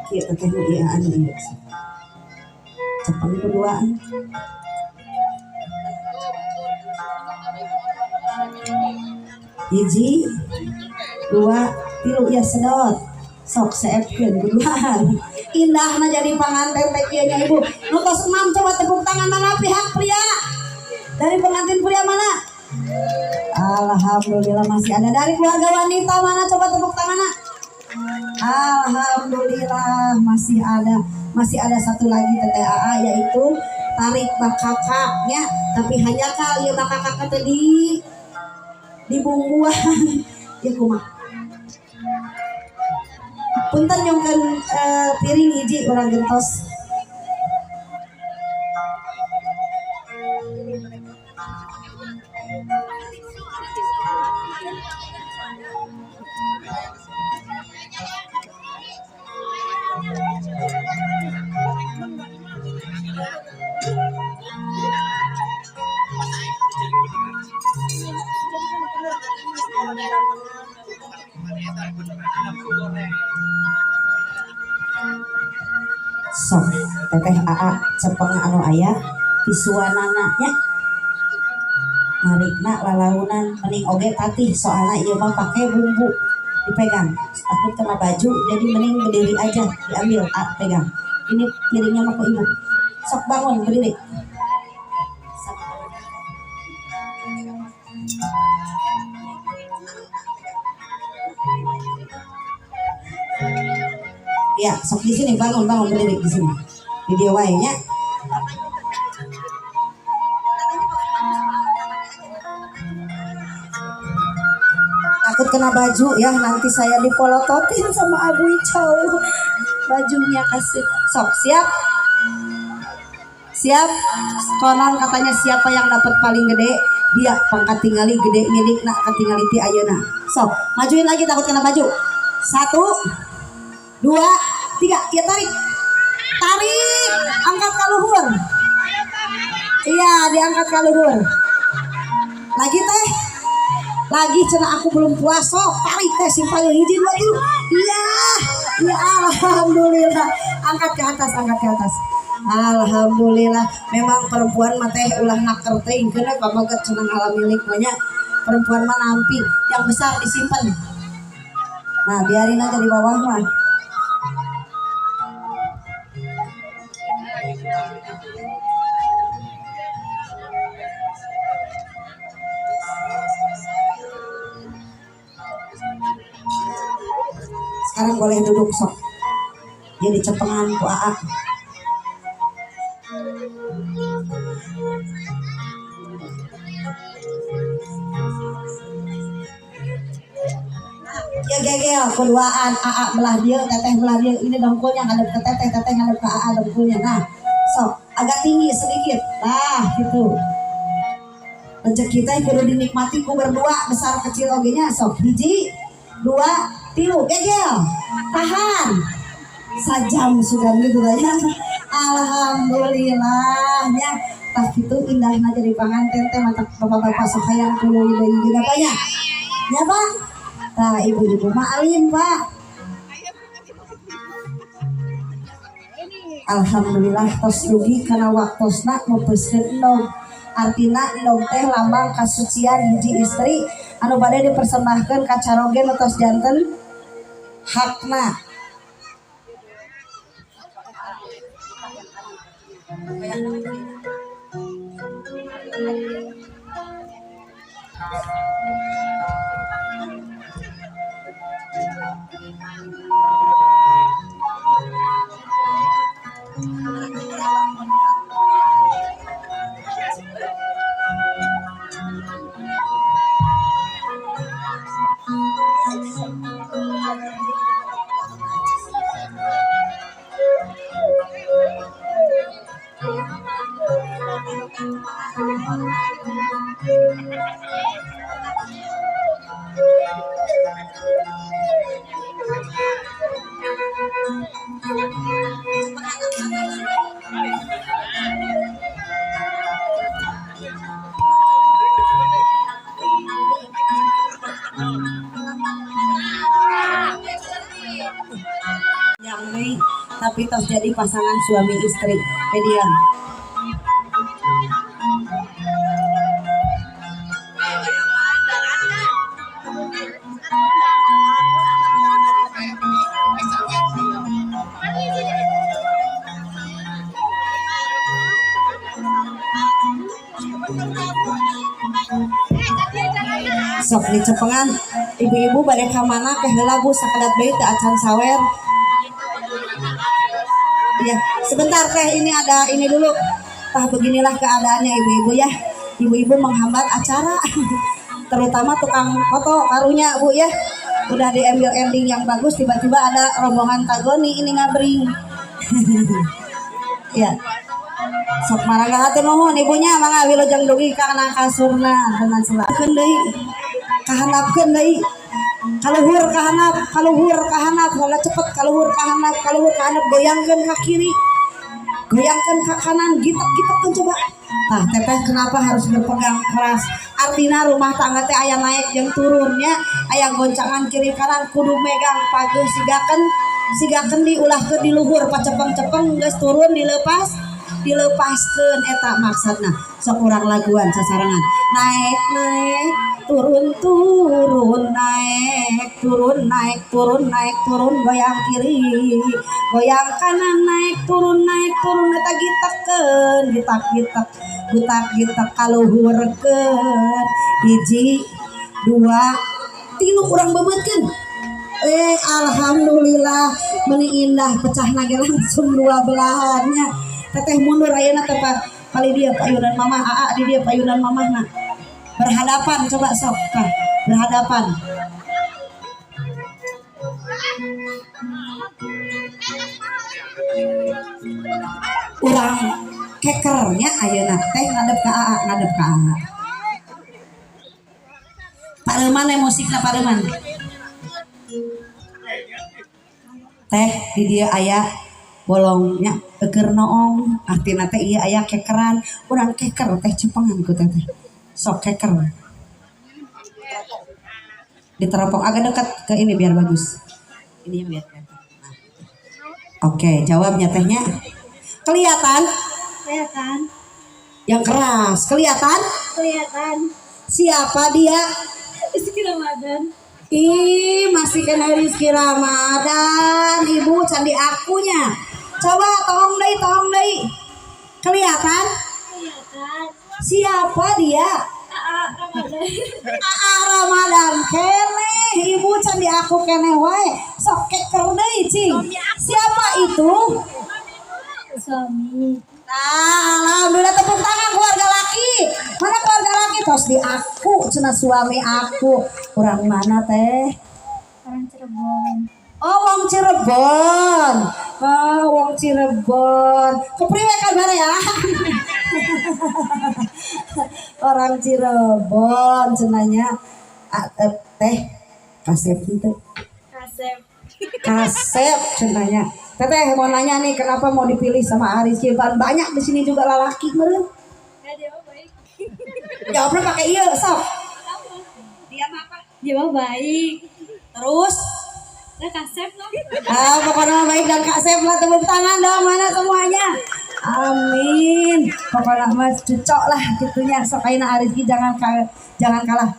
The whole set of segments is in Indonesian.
Kieu teh nu ieu anu ieu. Cepeng keduaan. Hiji, dua, tilu ya sedot. Sok seepkeun keduaan. Indahna jadi panganten teh kieu nya Ibu. Nu tos 6 coba tepuk tangan mana pihak pria. Dari pengantin pria mana? Alhamdulillah masih ada. Dari keluarga wanita mana? Coba tepuk tangan. Alhamdulillah masih ada. Masih ada satu lagi teteh AA yaitu tarik bakakaknya. Tapi hanya kali bakakak tadi di bumbuan. Ya kumaha. Punten nyongkeun piring hiji urang gentos. Sok teteh AA cepeng anu aya pisuanana nya marikna lalaunan mending oge tatih soalna ieu mah pake bumbu dipegang takut kena baju jadi mending berdiri aja diambil pegang ini piringnya mah ke ibu sok bangun berdiri ya sok di sini bangun berdiri di sini video wae nya takut kena baju ya nanti saya dipolototin sama Abu Icau bajunya kasih sok siap konon katanya siapa yang dapat paling gede dia pangkat tingali gede milik nak katingali ti ayeuna sok majuin lagi takut kena baju 1 2 3 ya tarik angkat ke luhur iya diangkat ke luhur lagi teh lagi cenah aku belum puasa tarik teh simpel hiji dua itu iya ya alhamdulillah angkat ke atas alhamdulillah memang perempuan mah teh ulah naker teh ingkeun pamaget cenah alami milik banyak perempuan mah nampi yang besar disimpan nah biarin aja di bawah mah sekarang boleh duduk sok jadi cepengan ku AA ya gegel keduaan AA belah dia teteh belah dia ini dengkulnya ngadep ke teteh ngadep ke AA dengkulnya nah sok agak tinggi sedikit nah gitu rezeki teh kudu dinikmati ku berdua besar kecil oge nya sok hiji 2 3 gegel tahan sajam sudah gitu ya alhamdulillahnya tah kitu indahna jadi panganten teh mantap bapak-bapak sok hayang kudu deui gina banyak ya Pak tah ibu-ibu mah alim Pak alhamdulillah tos rugi kana waktosna ngeupeuskeun endog artina endog teh lambang kasucian hiji istri anu bade dipersembahkeun ka carogen tos janten hakna yang tapi terus jadi pasangan suami istri. Median. Sok di cepengan ibu-ibu bade ka mana ke heula Bu sakadat deui teh acan sawer. Ya, sebentar teh ini ada ini dulu. Tah beginilah keadaannya ibu-ibu ya. Ibu-ibu menghambat acara. Terutama tukang foto karunya Bu ya. Udah diambil ending yang bagus tiba-tiba ada rombongan tagoni ini ngabring. Ya. Sok marangga hati nuhun ibunya mangga wilujeng dugi ka kana kasurna dengan selakeun deui. Kahandapkeun deui. Kaluhur kahandap, kalau cepet kaluhur kahandap, goyangkeun ka kiri. Goyangkeun ka kanan, gitek-gitekkeun coba. Tah teteh kenapa harus berpegang keras? Artina rumah tangga teh aya naik jeung turunnya, aya goncangan kiri kanan kudu megang pageus sigakeun diulahkeun di luhur pacepeng-cepeng geus turun dilepaskeun eta maksudna. Sok urang laguan sasarangan. Naik turun naik turun goyang kiri goyang kanan naik turun eta gitak kaluhurkeun 1 2 3 urang bebeutkeun. Alhamdulillah meuni indah pecahna ge langsung dua belahannya. Teteh mundur ayeuna tempat kali dia payunan mama aa di dia payunan mamahna. Berhadapan coba sok kah berhadapan. Urang kekernya ayeuna teh ngadep ka aa Pareman musikna pareman teh di dia aya bolongnya eger noong artina teh ieu aya kekeran urang keker teh cepengan ku teh sok keker diteropong agak dekat ke ini biar bagus ini biar kelihatan. Oke, jawabnya tehnya kelihatan yang keras kelihatan siapa dia? Rizky Ramadan. Ih, masih kena Rizky Ramadan. Ibu candi akunya. Coba tolong deh. Kelihatan? Siapa dia? Ramadan kene. Ibu candi aku kene wae. Sok keker deui, Cing. Siapa itu? Suami. Nah, alhamdulillah tepuk tangan keluarga laki. Mana keluarga laki? Tos di aku, cenah suami aku. Urang mana teh? Orang Cirebon. Oh, wong Cirebon. Kepriwe kabar ya? Orang Cirebon cenanya. Teh Kasep itu. Kasep cenanya. Teteh mau nanya nih kenapa mau dipilih sama Aris Kiban? Banyak di sini juga lelaki meureun. Dia baik. Jawabnya pakai iya, sok. Dia apa? Dia baik. Terus? Kasep loh. Pokoknya baik dan Kasep lah, tepuk tangan dong mana semuanya. Amin. Pokoknya mas cocok lah gitunya. Sok ayeuna Aris Ki jangan kalah.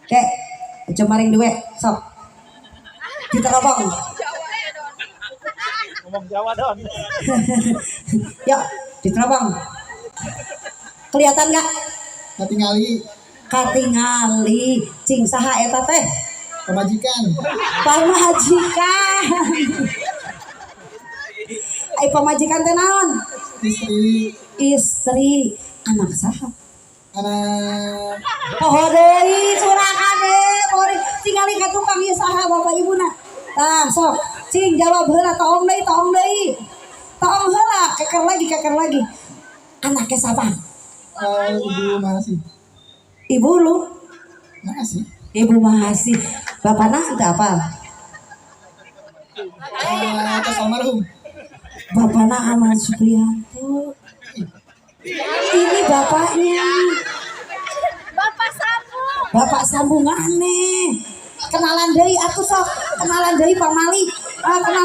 Oke, coba ring duwe, sok. Kita robong. Ngomong Jawa dong. Yuk, diterobong. Kelihatan nggak? Katingali. Cing saha eta teh? Pemajikan. Ai pamajikan teh naon? Istri. Anak saha? Anak. Poho deui surakan deui. Tingali ka tukang ieu saha bapak ibuna. Tah sok. Cing jawab heula toong deui. Toong heula keker lagi. Anaknya siapa? Ibu Mahasih. Ibu lu? Mahasih. Ibu Mahasih. Bapakna teu apa? Atas almarhum. Bapakna Aman Supriyanto. Ini bapaknya. Bapak sambungan nih. Kenalan deui atuh sok. Kenalan deui Pak Mali. Kenalan